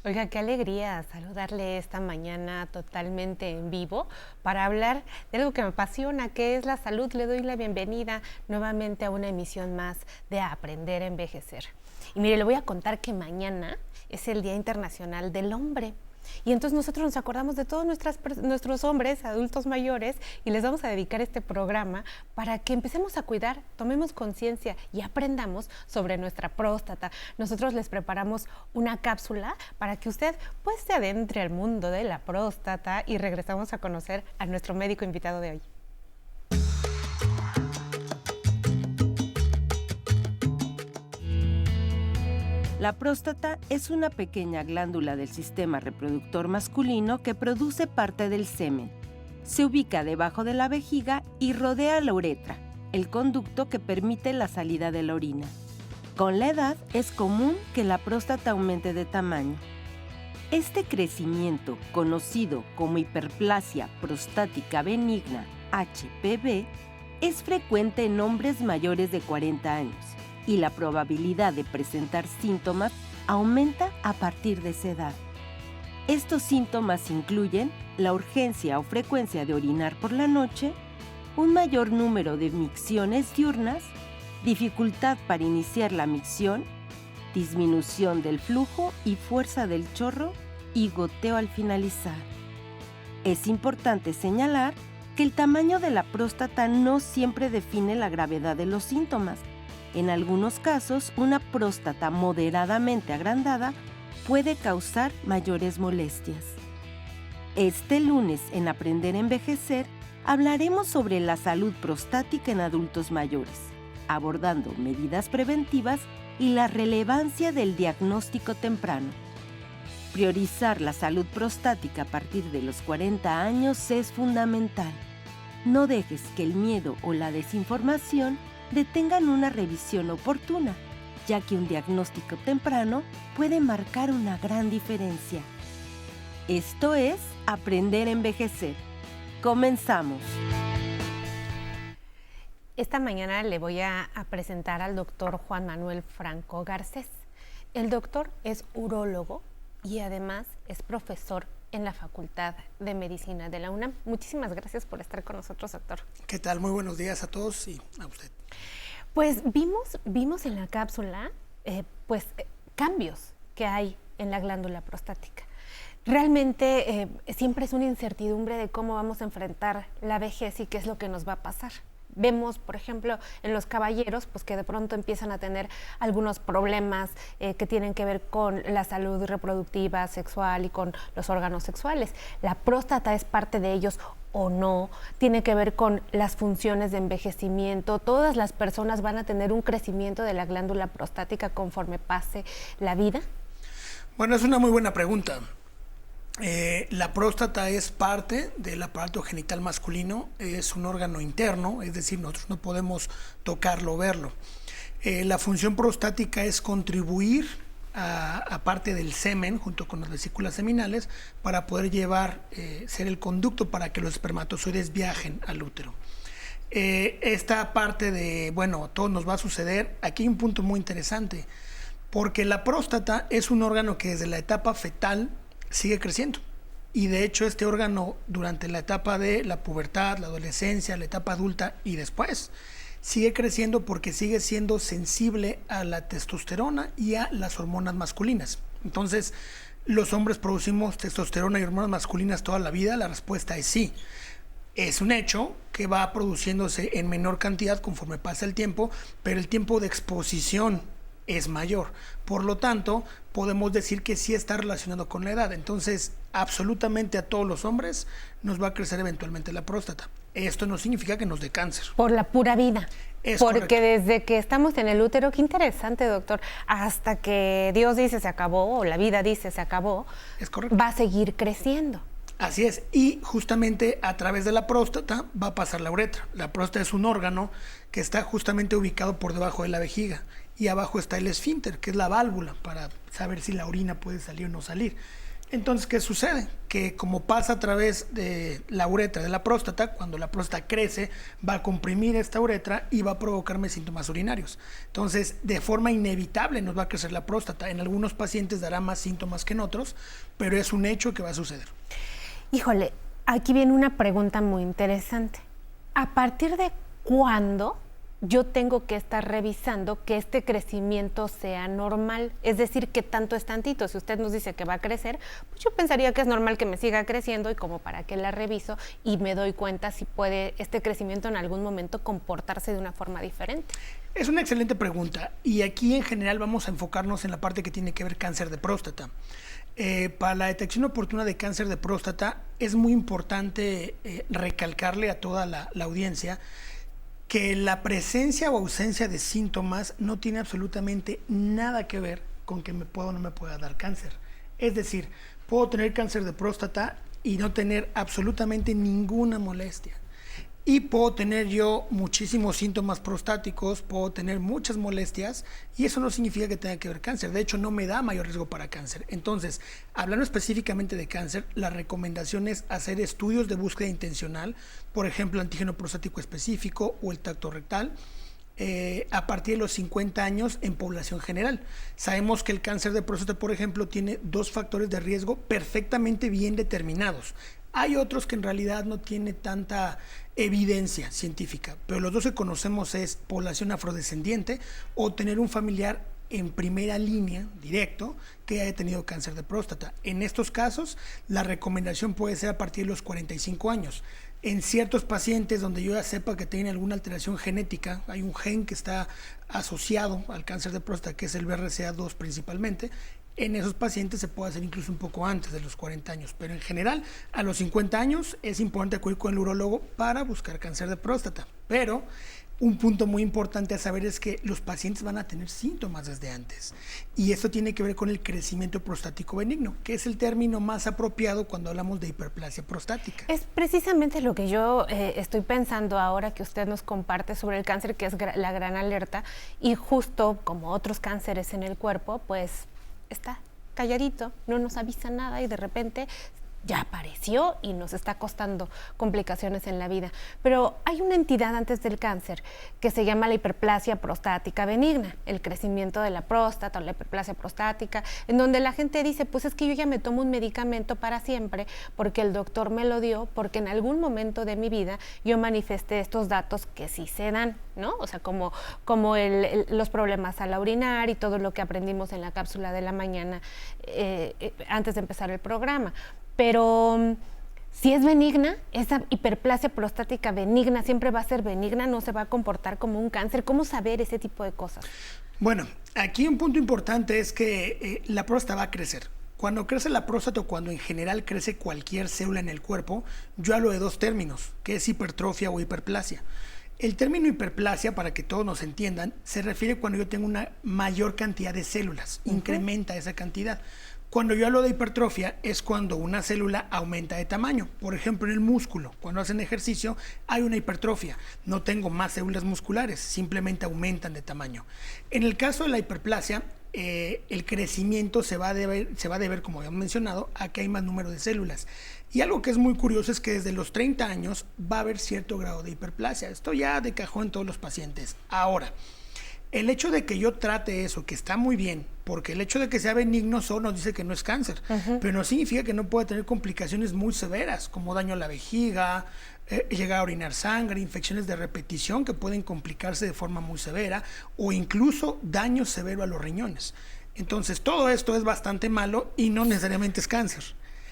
Oiga, qué alegría saludarle esta mañana totalmente en vivo para hablar de algo que me apasiona, que es la salud. Le doy la bienvenida nuevamente a una emisión más de Aprender a Envejecer. Y mire, le voy a contar que mañana es el Día Internacional del Hombre. Y entonces nosotros nos acordamos de todos nuestros hombres, adultos mayores, y les vamos a dedicar este programa para que empecemos a cuidar, tomemos conciencia y aprendamos sobre nuestra próstata. Nosotros les preparamos una cápsula para que usted pues se adentre al mundo de la próstata y regresamos a conocer a nuestro médico invitado de hoy. La próstata es una pequeña glándula del sistema reproductor masculino que produce parte del semen. Se ubica debajo de la vejiga y rodea la uretra, el conducto que permite la salida de la orina. Con la edad es común que la próstata aumente de tamaño. Este crecimiento, conocido como hiperplasia prostática benigna, HPB, es frecuente en hombres mayores de 40 años. Y la probabilidad de presentar síntomas aumenta a partir de esa edad. Estos síntomas incluyen la urgencia o frecuencia de orinar por la noche, un mayor número de micciones diurnas, dificultad para iniciar la micción, disminución del flujo y fuerza del chorro y goteo al finalizar. Es importante señalar que el tamaño de la próstata no siempre define la gravedad de los síntomas. En algunos casos, una próstata moderadamente agrandada puede causar mayores molestias. Este lunes, en Aprender a Envejecer, hablaremos sobre la salud prostática en adultos mayores, abordando medidas preventivas y la relevancia del diagnóstico temprano. Priorizar la salud prostática a partir de los 40 años es fundamental. No dejes que el miedo o la desinformación detengan una revisión oportuna, ya que un diagnóstico temprano puede marcar una gran diferencia. Esto es Aprender a Envejecer. Comenzamos. Esta mañana le voy a presentar al doctor Juan Manuel Franco Garcés. El doctor es urólogo y además es profesor en la Facultad de Medicina de la UNAM. Muchísimas gracias por estar con nosotros, doctor. ¿Qué tal? Muy buenos días a todos y a usted. Pues vimos en la cápsula cambios que hay en la glándula prostática. Realmente siempre es una incertidumbre de cómo vamos a enfrentar la vejez y qué es lo que nos va a pasar. Vemos, por ejemplo, en los caballeros, pues que de pronto empiezan a tener algunos problemas que tienen que ver con la salud reproductiva, sexual y con los órganos sexuales. La próstata es parte de ellos o no, tiene que ver con las funciones de envejecimiento. Todas las personas van a tener un crecimiento de la glándula prostática conforme pase la vida. Bueno, es una muy buena pregunta. La próstata es parte del aparato genital masculino, es un órgano interno, es decir, nosotros no podemos tocarlo o verlo. La función prostática es contribuir a parte del semen junto con las vesículas seminales para poder ser el conducto para que los espermatozoides viajen al útero. Esta parte de, todo nos va a suceder, aquí hay un punto muy interesante, porque la próstata es un órgano que desde la etapa fetal sigue creciendo. Y de hecho este órgano durante la etapa de la pubertad, la adolescencia, la etapa adulta y después sigue creciendo porque sigue siendo sensible a la testosterona y a las hormonas masculinas. Entonces, ¿los hombres producimos testosterona y hormonas masculinas toda la vida? La respuesta es sí. Es un hecho que va produciéndose en menor cantidad conforme pasa el tiempo, pero el tiempo de exposición es mayor. Por lo tanto, podemos decir que sí está relacionado con la edad. Entonces, absolutamente a todos los hombres nos va a crecer eventualmente la próstata. Esto no significa que nos dé cáncer. Por la pura vida. Es porque correcto. Desde que estamos en el útero, qué interesante, doctor, hasta que Dios dice se acabó, o la vida dice se acabó, Es correcto. va a seguir creciendo. Así es, y justamente a través de la próstata va a pasar la uretra. La próstata es un órgano que está justamente ubicado por debajo de la vejiga y abajo está el esfínter, que es la válvula para saber si la orina puede salir o no salir. Entonces, ¿qué sucede? Que como pasa a través de la uretra de la próstata, cuando la próstata crece, va a comprimir esta uretra y va a provocarme síntomas urinarios. Entonces, de forma inevitable nos va a crecer la próstata. En algunos pacientes dará más síntomas que en otros, pero es un hecho que va a suceder. Híjole, aquí viene una pregunta muy interesante. ¿A partir de cuándo yo tengo que estar revisando que este crecimiento sea normal? Es decir, ¿qué tanto es tantito? Si usted nos dice que va a crecer, pues yo pensaría que es normal que me siga creciendo y como para qué la reviso y me doy cuenta si puede este crecimiento en algún momento comportarse de una forma diferente. Es una excelente pregunta y aquí en general vamos a enfocarnos en la parte que tiene que ver cáncer de próstata. Para la detección oportuna de cáncer de próstata es muy importante recalcarle a toda la audiencia que la presencia o ausencia de síntomas no tiene absolutamente nada que ver con que me pueda o no me pueda dar cáncer. Es decir, puedo tener cáncer de próstata y no tener absolutamente ninguna molestia. Y puedo tener yo muchísimos síntomas prostáticos, puedo tener muchas molestias y eso no significa que tenga que ver cáncer. De hecho, no me da mayor riesgo para cáncer. Entonces, hablando específicamente de cáncer, la recomendación es hacer estudios de búsqueda intencional, por ejemplo, antígeno prostático específico o el tacto rectal, a partir de los 50 años en población general. Sabemos que el cáncer de próstata, por ejemplo, tiene 2 factores de riesgo perfectamente bien determinados. Hay otros que en realidad no tienen tanta evidencia científica, pero los 2 que conocemos es población afrodescendiente o tener un familiar en primera línea, directo, que haya tenido cáncer de próstata. En estos casos, la recomendación puede ser a partir de los 45 años. En ciertos pacientes donde yo ya sepa que tienen alguna alteración genética, hay un gen que está asociado al cáncer de próstata, que es el BRCA2 principalmente, en esos pacientes se puede hacer incluso un poco antes de los 40 años, pero en general a los 50 años es importante acudir con el urólogo para buscar cáncer de próstata. Pero un punto muy importante a saber es que los pacientes van a tener síntomas desde antes y esto tiene que ver con el crecimiento prostático benigno, que es el término más apropiado cuando hablamos de hiperplasia prostática. Es precisamente lo que yo estoy pensando ahora que usted nos comparte sobre el cáncer, que es la gran alerta, y justo como otros cánceres en el cuerpo, pues está calladito, no nos avisa nada y de repente ya apareció y nos está costando complicaciones en la vida. Pero hay una entidad antes del cáncer que se llama la hiperplasia prostática benigna, el crecimiento de la próstata o la hiperplasia prostática, en donde la gente dice, pues es que yo ya me tomo un medicamento para siempre porque el doctor me lo dio, porque en algún momento de mi vida yo manifesté estos datos que sí se dan, ¿no? O sea, como los problemas al orinar y todo lo que aprendimos en la cápsula de la mañana antes de empezar el programa. Pero si es benigna, esa hiperplasia prostática benigna siempre va a ser benigna, no se va a comportar como un cáncer. ¿Cómo saber ese tipo de cosas? Bueno, aquí un punto importante es que la próstata va a crecer. Cuando crece la próstata o cuando en general crece cualquier célula en el cuerpo, yo hablo de 2 términos, que es hipertrofia o hiperplasia. El término hiperplasia, para que todos nos entiendan, se refiere cuando yo tengo una mayor cantidad de células, incrementa esa cantidad. Cuando yo hablo de hipertrofia es cuando una célula aumenta de tamaño. Por ejemplo, en el músculo, cuando hacen ejercicio hay una hipertrofia. No tengo más células musculares, simplemente aumentan de tamaño. En el caso de la hiperplasia, el crecimiento se va a deber, como habíamos mencionado, a que hay más número de células. Y algo que es muy curioso es que desde los 30 años va a haber cierto grado de hiperplasia. Esto ya de cajón en todos los pacientes. Ahora, el hecho de que yo trate eso, que está muy bien, porque el hecho de que sea benigno solo nos dice que no es cáncer, pero no significa que no pueda tener complicaciones muy severas, como daño a la vejiga, llegar a orinar sangre, infecciones de repetición que pueden complicarse de forma muy severa, o incluso daño severo a los riñones. Entonces, todo esto es bastante malo y no necesariamente es cáncer.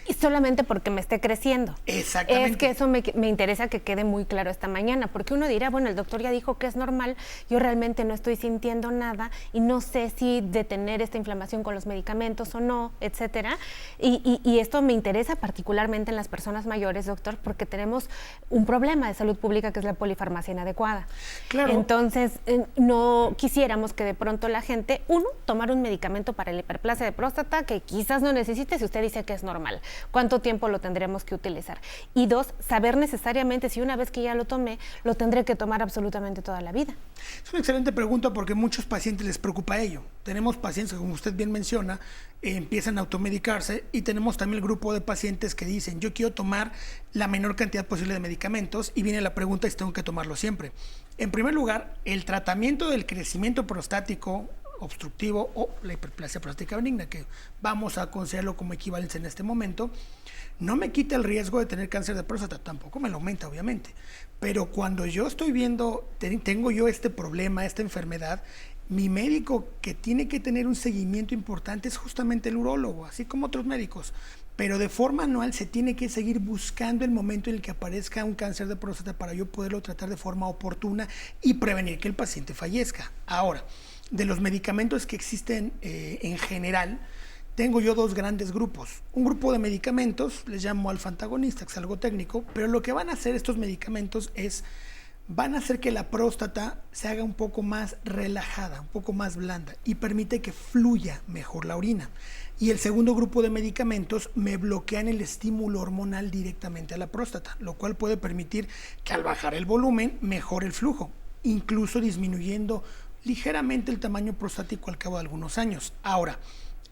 Y solamente porque me esté creciendo. Exactamente. Es que eso me interesa que quede muy claro esta mañana, porque uno dirá, bueno, el doctor ya dijo que es normal, yo realmente no estoy sintiendo nada y no sé si detener esta inflamación con los medicamentos o no, etcétera. Y esto me interesa particularmente en las personas mayores, doctor, porque tenemos un problema de salud pública que es la polifarmacia inadecuada. Claro. Entonces, no quisiéramos que de pronto la gente, tomara un medicamento para la hiperplasia de próstata que quizás no necesite si usted dice que es normal. cuánto tiempo lo tendremos que utilizar. Y dos, saber necesariamente si una vez que ya lo tomé, lo tendré que tomar absolutamente toda la vida. Es una excelente pregunta porque a muchos pacientes les preocupa ello. Tenemos pacientes que, como usted bien menciona, empiezan a automedicarse, y tenemos también el grupo de pacientes que dicen, yo quiero tomar la menor cantidad posible de medicamentos, y viene la pregunta si tengo que tomarlo siempre. En primer lugar, el tratamiento del crecimiento prostático obstructivo o la hiperplasia prostática benigna, que vamos a considerarlo como equivalencia en este momento, no me quita el riesgo de tener cáncer de próstata, tampoco me lo aumenta, obviamente. Pero cuando yo estoy viendo, tengo yo este problema, esta enfermedad, mi médico que tiene que tener un seguimiento importante es justamente el urólogo, así como otros médicos. Pero de forma anual se tiene que seguir buscando el momento en el que aparezca un cáncer de próstata para yo poderlo tratar de forma oportuna y prevenir que el paciente fallezca. Ahora, de los medicamentos que existen en general, tengo yo dos grandes grupos. Un grupo de medicamentos, les llamo alfa-antagonistas, que es algo técnico, pero lo que van a hacer estos medicamentos van a hacer que la próstata se haga un poco más relajada, un poco más blanda, y permite que fluya mejor la orina. Y el segundo grupo de medicamentos me bloquean el estímulo hormonal directamente a la próstata, lo cual puede permitir que al bajar el volumen mejore el flujo, incluso disminuyendo ligeramente el tamaño prostático al cabo de algunos años. Ahora,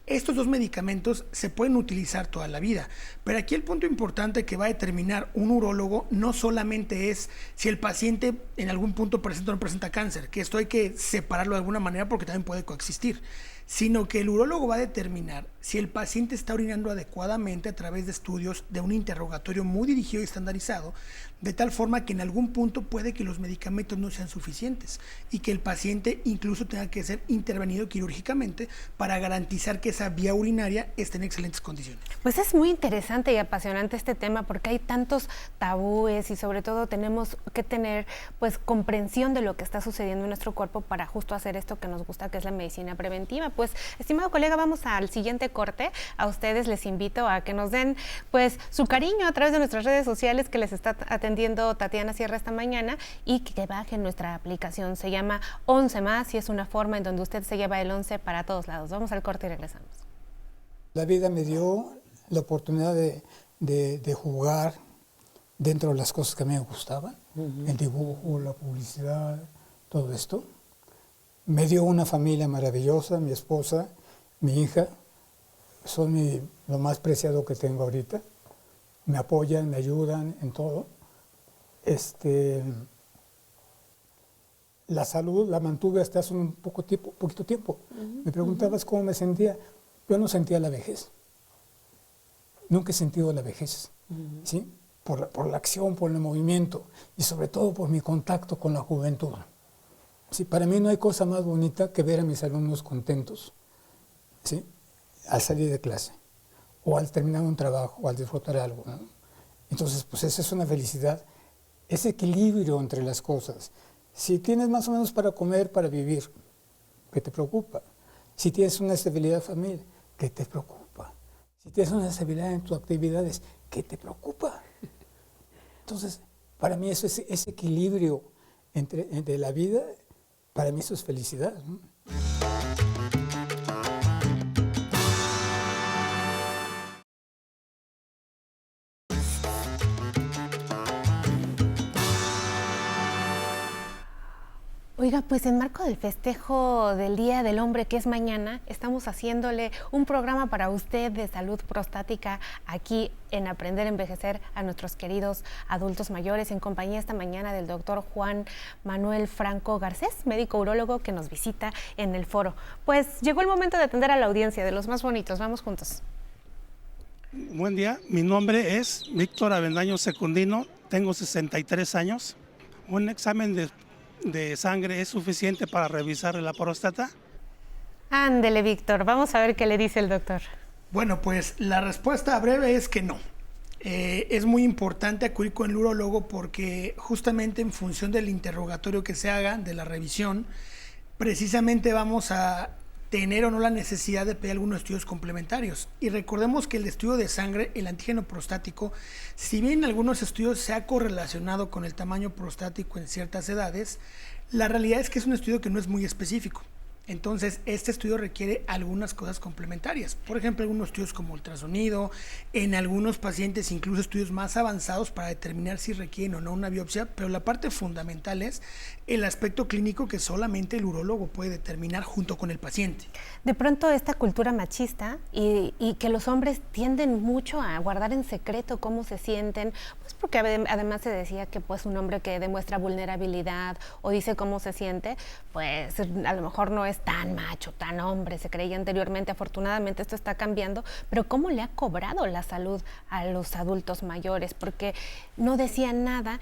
estos dos medicamentos se pueden utilizar toda la vida, pero aquí el punto importante que va a determinar un urólogo no solamente es si el paciente en algún punto presenta o no presenta cáncer, que esto hay que separarlo de alguna manera porque también puede coexistir, sino que el urólogo va a determinar si el paciente está orinando adecuadamente a través de estudios de un interrogatorio muy dirigido y estandarizado, de tal forma que en algún punto puede que los medicamentos no sean suficientes y que el paciente incluso tenga que ser intervenido quirúrgicamente para garantizar que esa vía urinaria esté en excelentes condiciones. Pues es muy interesante y apasionante este tema porque hay tantos tabúes y sobre todo tenemos que tener pues comprensión de lo que está sucediendo en nuestro cuerpo para justo hacer esto que nos gusta, que es la medicina preventiva. Pues, estimado colega, vamos al siguiente corte. A ustedes les invito a que nos den pues su cariño a través de nuestras redes sociales, que les está atendiendo Tatiana Sierra esta mañana, y que bajen nuestra aplicación. Se llama 11 más y es una forma en donde usted se lleva el 11 para todos lados. Vamos al corte y regresamos. La vida me dio la oportunidad de jugar dentro de las cosas que a mí me gustaban, el dibujo, la publicidad, todo esto. Me dio una familia maravillosa, mi esposa, mi hija, son lo más preciado que tengo ahorita. Me apoyan, me ayudan en todo. La salud la mantuve hasta hace un poquito tiempo. Me preguntabas cómo me sentía. Yo no sentía la vejez. Nunca he sentido la vejez, ¿sí? Por la acción, por el movimiento y sobre todo por mi contacto con la juventud. Sí, para mí no hay cosa más bonita que ver a mis alumnos contentos, ¿sí? Al salir de clase, o al terminar un trabajo, o al disfrutar algo, ¿no? Entonces, pues esa es una felicidad, ese equilibrio entre las cosas. Si tienes más o menos para comer, para vivir, ¿qué te preocupa? Si tienes una estabilidad familiar, ¿qué te preocupa? Si tienes una estabilidad en tus actividades, ¿qué te preocupa? Entonces, para mí eso es ese equilibrio entre la vida. Para mí eso es felicidad, ¿no? Oiga, pues en marco del festejo del Día del Hombre, que es mañana, estamos haciéndole un programa para usted de salud prostática aquí en Aprender a Envejecer a nuestros queridos adultos mayores, en compañía esta mañana del doctor Juan Manuel Franco Garcés, médico urólogo que nos visita en el foro. Pues llegó el momento de atender a la audiencia, de los más bonitos. Vamos juntos. Buen día, mi nombre es Víctor Avendaño Secundino, tengo 63 años. Un examen de sangre es suficiente para revisar la próstata. Ándele, Víctor, vamos a ver qué le dice el doctor. Bueno, pues la respuesta breve es que no. Es muy importante acudir con el urólogo porque justamente en función del interrogatorio que se haga, de la revisión, precisamente vamos a tener o no la necesidad de pedir algunos estudios complementarios. Y recordemos que el estudio de sangre, el antígeno prostático, si bien en algunos estudios se ha correlacionado con el tamaño prostático en ciertas edades, la realidad es que es un estudio que no es muy específico. Entonces, este estudio requiere algunas cosas complementarias. Por ejemplo, algunos estudios como ultrasonido, en algunos pacientes incluso estudios más avanzados para determinar si requieren o no una biopsia, pero la parte fundamental es el aspecto clínico que solamente el urólogo puede determinar junto con el paciente. De pronto esta cultura machista y que los hombres tienden mucho a guardar en secreto cómo se sienten, pues porque además se decía que pues un hombre que demuestra vulnerabilidad o dice cómo se siente, pues a lo mejor no es tan macho, tan hombre, se creía anteriormente. Afortunadamente esto está cambiando, pero ¿cómo le ha cobrado la salud a los adultos mayores? Porque no decían nada,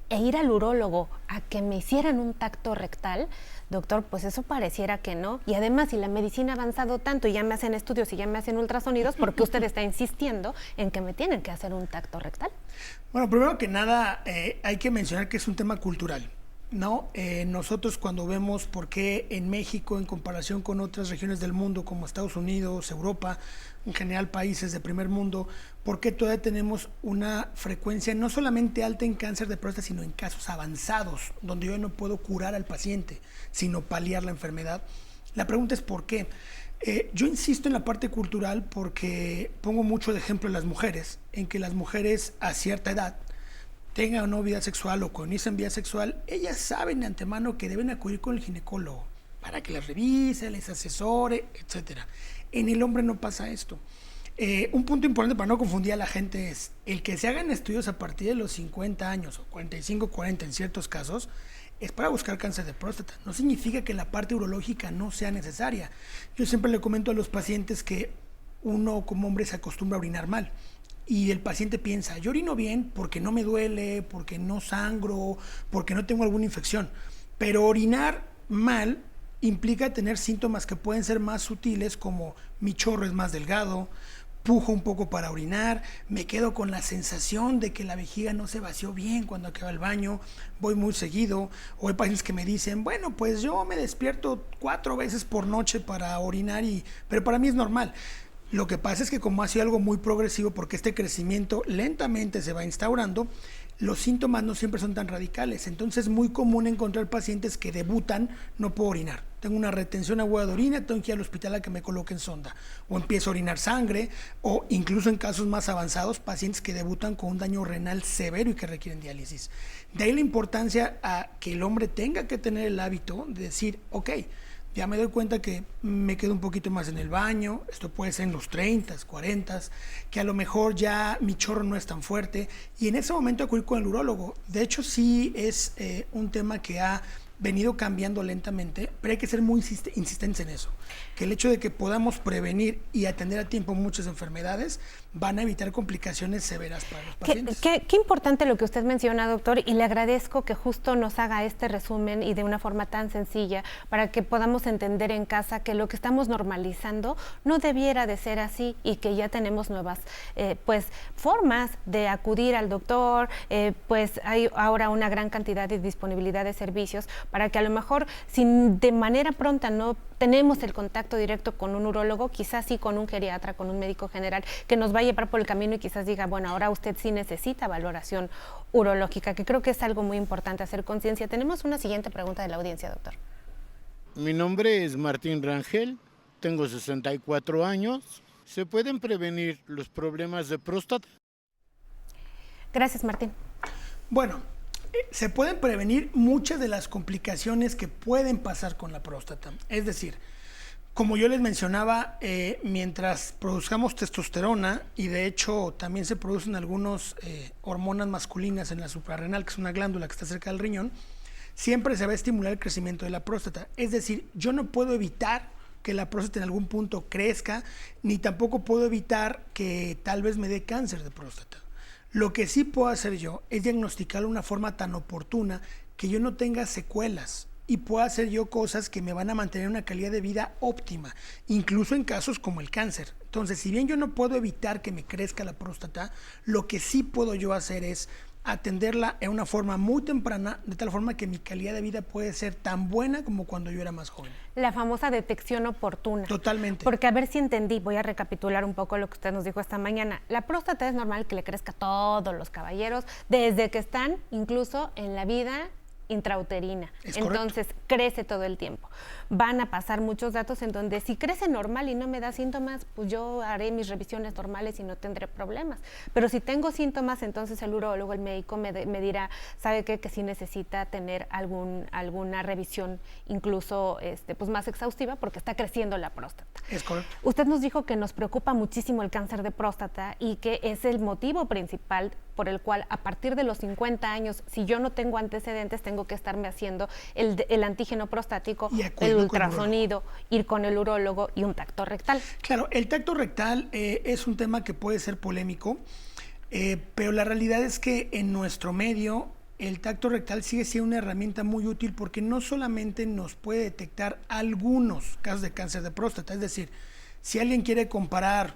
e ir al urólogo a que me hicieran un tacto rectal, doctor, pues eso pareciera que no. Y además, si la medicina ha avanzado tanto y ya me hacen estudios y ya me hacen ultrasonidos, ¿por qué usted está insistiendo en que me tienen que hacer un tacto rectal? Bueno, primero que nada, hay que mencionar que es un tema cultural, ¿no? Nosotros cuando vemos por qué en México, en comparación con otras regiones del mundo como Estados Unidos, Europa, en general países de primer mundo, por qué todavía tenemos una frecuencia no solamente alta en cáncer de próstata, sino en casos avanzados, donde yo no puedo curar al paciente, sino paliar la enfermedad. La pregunta es ¿por qué? Yo insisto en la parte cultural porque pongo mucho de ejemplo en las mujeres, en que las mujeres a cierta edad, tengan o no vida sexual o conicen vida sexual, ellas saben de antemano que deben acudir con el ginecólogo para que las revise, les asesore, etc. En el hombre no pasa esto. Un punto importante para no confundir a la gente es el que se hagan estudios a partir de los 50 años o 45, 40 en ciertos casos, es para buscar cáncer de próstata. No significa que la parte urológica no sea necesaria. Yo siempre le comento a los pacientes que uno como hombre se acostumbra a orinar mal. Y el paciente piensa, yo orino bien porque no me duele, porque no sangro, porque no tengo alguna infección. Pero orinar mal implica tener síntomas que pueden ser más sutiles, como mi chorro es más delgado, pujo un poco para orinar, me quedo con la sensación de que la vejiga no se vació bien cuando acaba el baño, voy muy seguido, o hay pacientes que me dicen, bueno, pues yo me despierto 4 veces por noche para orinar, pero para mí es normal. Lo que pasa es que como ha sido algo muy progresivo, porque este crecimiento lentamente se va instaurando, los síntomas no siempre son tan radicales. Entonces es muy común encontrar pacientes que debutan, no puedo orinar, tengo una retención aguda de orina, tengo que ir al hospital a que me coloquen sonda, o empiezo a orinar sangre, o incluso en casos más avanzados, pacientes que debutan con un daño renal severo y que requieren diálisis. De ahí la importancia a que el hombre tenga que tener el hábito de decir, ok, ya me doy cuenta que me quedo un poquito más en el baño, esto puede ser en los 30, 40, que a lo mejor ya mi chorro no es tan fuerte, y en ese momento acudir con el urólogo. De hecho, sí es un tema que ha venido cambiando lentamente, pero hay que ser muy insistentes en eso, que el hecho de que podamos prevenir y atender a tiempo muchas enfermedades van a evitar complicaciones severas para los pacientes. Qué importante lo que usted menciona, doctor, y le agradezco que justo nos haga este resumen y de una forma tan sencilla para que podamos entender en casa que lo que estamos normalizando no debiera de ser así y que ya tenemos nuevas pues formas de acudir al doctor, pues hay ahora una gran cantidad de disponibilidad de servicios para que a lo mejor si de manera pronta no tenemos el contacto directo con un urólogo, quizás sí con un geriatra, con un médico general, que nos va a llevar por el camino y quizás diga, bueno, ahora usted sí necesita valoración urológica, que creo que es algo muy importante hacer conciencia. Tenemos una siguiente pregunta de la audiencia, doctor. Mi nombre es Martín Rangel, tengo 64 años. ¿Se pueden prevenir los problemas de próstata? Gracias, Martín. Bueno, se pueden prevenir muchas de las complicaciones que pueden pasar con la próstata. Es decir, como yo les mencionaba, mientras produzcamos testosterona, y de hecho también se producen algunas hormonas masculinas en la suprarrenal, que es una glándula que está cerca del riñón, siempre se va a estimular el crecimiento de la próstata. Es decir, yo no puedo evitar que la próstata en algún punto crezca, ni tampoco puedo evitar que tal vez me dé cáncer de próstata. Lo que sí puedo hacer yo es diagnosticarlo de una forma tan oportuna que yo no tenga secuelas y pueda hacer yo cosas que me van a mantener una calidad de vida óptima, incluso en casos como el cáncer. Entonces, si bien yo no puedo evitar que me crezca la próstata, lo que sí puedo yo hacer es atenderla en una forma muy temprana, de tal forma que mi calidad de vida puede ser tan buena como cuando yo era más joven. La famosa detección oportuna. Totalmente. Porque a ver si entendí, voy a recapitular un poco lo que usted nos dijo esta mañana. La próstata es normal que le crezca a todos los caballeros, desde que están incluso en la vida intrauterina. Es Entonces crece todo el tiempo. Van a pasar muchos datos en donde si crece normal y no me da síntomas, pues yo haré mis revisiones normales y no tendré problemas. Pero si tengo síntomas, entonces el urólogo, el médico me dirá, ¿sabe qué? Que sí necesita tener alguna revisión incluso pues más exhaustiva porque está creciendo la próstata. Es correcto. Usted nos dijo que nos preocupa muchísimo el cáncer de próstata y que es el motivo principal por el cual a partir de los 50 años, si yo no tengo antecedentes, tengo que estarme haciendo el antígeno prostático, el ultrasonido, ir con el urólogo y un tacto rectal. Claro, el tacto rectal es un tema que puede ser polémico, pero la realidad es que en nuestro medio el tacto rectal sigue siendo una herramienta muy útil porque no solamente nos puede detectar algunos casos de cáncer de próstata, es decir, si alguien quiere comparar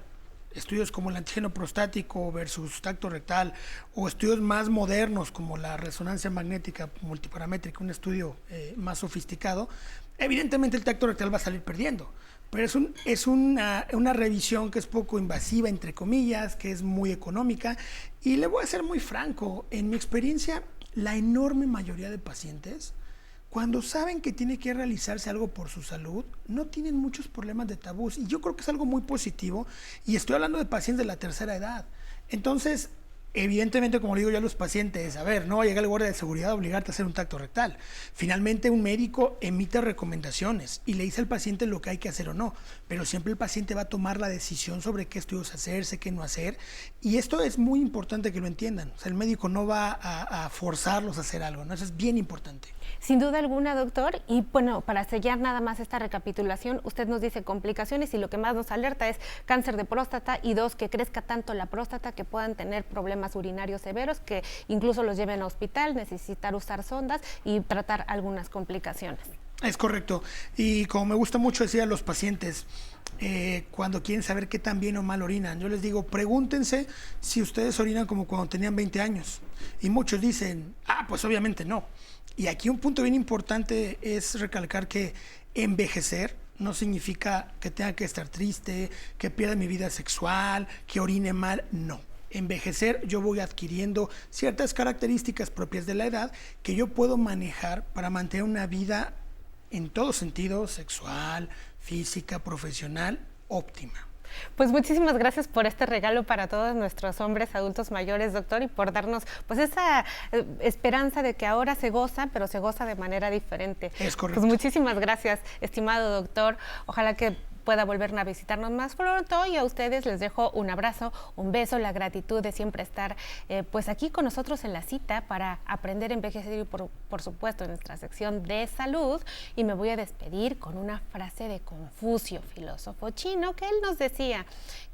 estudios como el antígeno prostático versus tacto rectal o estudios más modernos como la resonancia magnética multiparamétrica, un estudio más sofisticado, evidentemente el tacto rectal va a salir perdiendo. Pero es una revisión que es poco invasiva, entre comillas, que es muy económica. Y le voy a ser muy franco, en mi experiencia, la enorme mayoría de pacientes, cuando saben que tiene que realizarse algo por su salud, no tienen muchos problemas de tabús. Y yo creo que es algo muy positivo. Y estoy hablando de pacientes de la tercera edad. Entonces, evidentemente, como le digo yo a los pacientes, a ver, no va a llegar el guardia de seguridad a obligarte a hacer un tacto rectal. Finalmente, un médico emite recomendaciones y le dice al paciente lo que hay que hacer o no, pero siempre el paciente va a tomar la decisión sobre qué estudios hacerse, qué no hacer, y esto es muy importante que lo entiendan. O sea, el médico no va a forzarlos a hacer algo, ¿no? Eso es bien importante. Sin duda alguna, doctor, y bueno, para sellar nada más esta recapitulación, usted nos dice complicaciones y lo que más nos alerta es cáncer de próstata y 2, que crezca tanto la próstata que puedan tener problemas urinarios severos que incluso los lleven a hospital, necesitar usar sondas y tratar algunas complicaciones. Es correcto, y como me gusta mucho decir a los pacientes, cuando quieren saber qué tan bien o mal orinan, yo les digo, pregúntense si ustedes orinan como cuando tenían 20 años, y muchos dicen, pues obviamente no. Y aquí un punto bien importante es recalcar que envejecer no significa que tenga que estar triste, que pierda mi vida sexual, que orine mal, no. Envejecer, yo voy adquiriendo ciertas características propias de la edad que yo puedo manejar para mantener una vida en todo sentido, sexual, física, profesional, óptima. Pues muchísimas gracias por este regalo para todos nuestros hombres adultos mayores, doctor, y por darnos pues esa esperanza de que ahora se goza, pero se goza de manera diferente. Es correcto. Pues muchísimas gracias, estimado doctor. Ojalá que pueda volver a visitarnos más pronto, y a ustedes les dejo un abrazo, un beso, la gratitud de siempre estar pues aquí con nosotros en la cita para aprender a envejecer y por supuesto en nuestra sección de salud. Y me voy a despedir con una frase de Confucio, filósofo chino, que él nos decía: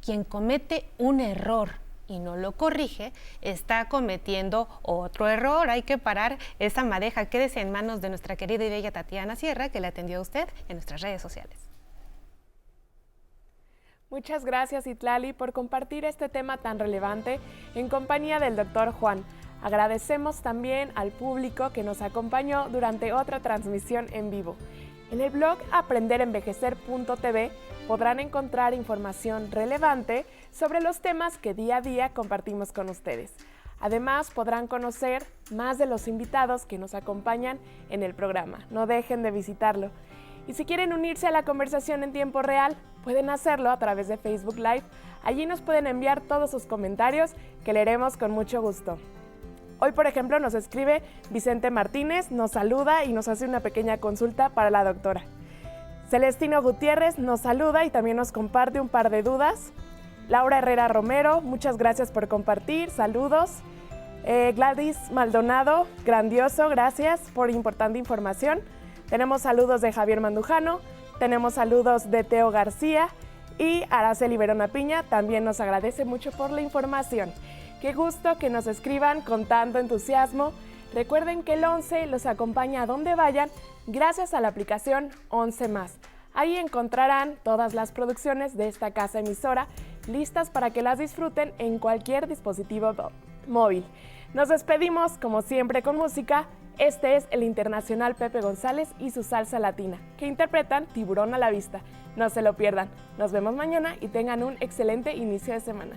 quien comete un error y no lo corrige, está cometiendo otro error. Hay que parar esa madeja. Quédese en manos de nuestra querida y bella Tatiana Sierra, que le atendió a usted en nuestras redes sociales. Muchas gracias, Itlali, por compartir este tema tan relevante en compañía del doctor Juan. Agradecemos también al público que nos acompañó durante otra transmisión en vivo. En el blog aprenderenvejecer.tv podrán encontrar información relevante sobre los temas que día a día compartimos con ustedes. Además, podrán conocer más de los invitados que nos acompañan en el programa. No dejen de visitarlo. Y si quieren unirse a la conversación en tiempo real, pueden hacerlo a través de Facebook Live. Allí nos pueden enviar todos sus comentarios que leeremos con mucho gusto. Hoy, por ejemplo, nos escribe Vicente Martínez, nos saluda y nos hace una pequeña consulta para la doctora. Celestino Gutiérrez nos saluda y también nos comparte un par de dudas. Laura Herrera Romero, muchas gracias por compartir, saludos. Gladys Maldonado, grandioso, gracias por importante información. Tenemos saludos de Javier Mandujano, tenemos saludos de Teo García y Araceli Verona Piña también nos agradece mucho por la información. Qué gusto que nos escriban con tanto entusiasmo. Recuerden que el 11 los acompaña a donde vayan gracias a la aplicación 11+. Ahí encontrarán todas las producciones de esta casa emisora listas para que las disfruten en cualquier dispositivo móvil. Nos despedimos como siempre con música. Este es el internacional Pepe González y su salsa latina, que interpretan Tiburón a la vista. No se lo pierdan. Nos vemos mañana y tengan un excelente inicio de semana.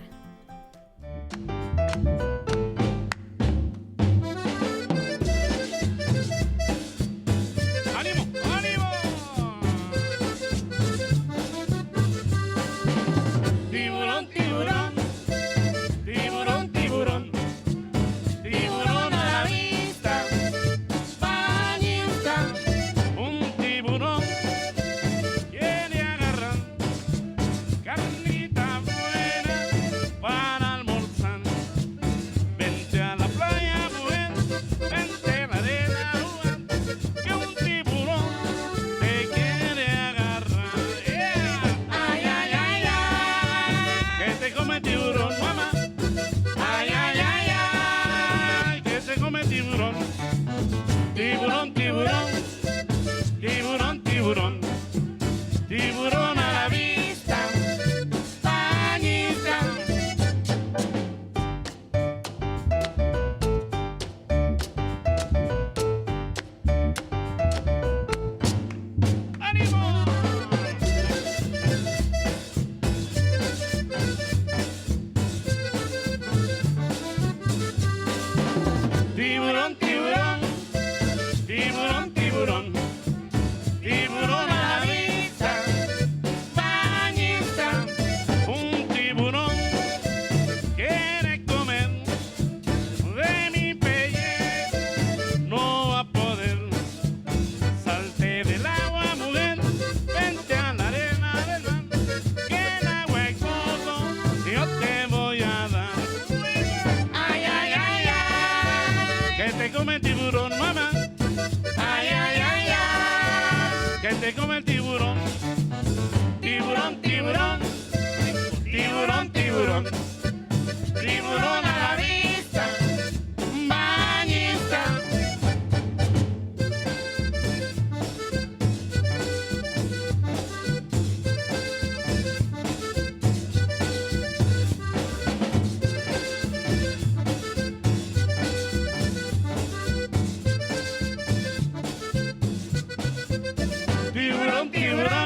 tiburón.